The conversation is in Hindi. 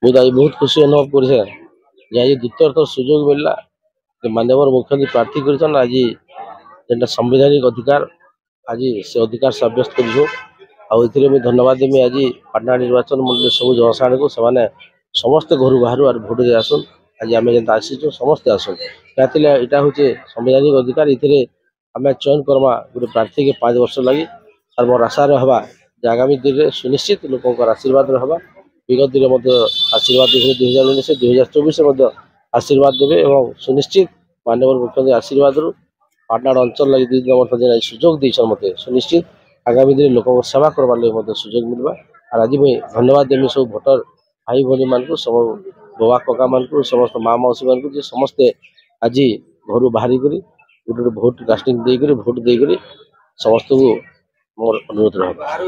आज बहुत खुशी अनुभव कर द्वितीय थर सुजोग मिलला माननीय मुख्यमंत्री प्रार्थी कर आज जेनटा संवैधानिक अधिकार आज से अधिकार सब्यस्त कर धन्यवाद देमी आज पाटना निर्वाचन मंडल सब जनसाणी को समस्त घर बाहर भोट दे आसन आज आम जेनता आसीचु समस्ते आसन यहाँ हूँ संवैधानिक अधिकार ये आम चयन करमा गोटे प्रार्थी के 5 वर्ष लगी और मोर आशा रहा आगामी दिन में सुनिश्चित लोक आशीर्वाद रहा विगत दिन आशीर्वाद देखिए 2019 2024 आशीर्वाद देवे और सुनिश्चित माननीय मुख्यमंत्री आशीर्वाद पाटना अंचल लगे 2 दिन सुजोग देते मत सुनिश्चित आगामी दिन लोक सेवा करवार लगे सुजोग मिलवा और आज मुझे धन्यवाद देवी सब भोटर भाई भाई मान सब बाबा कका मान समस्त माँ मौसी मान समस्ते आज घर बाहरी गोटे गोटे भोट कास्टिंग देकर भोट देकर समस्त को मोर अनुरोध रहा।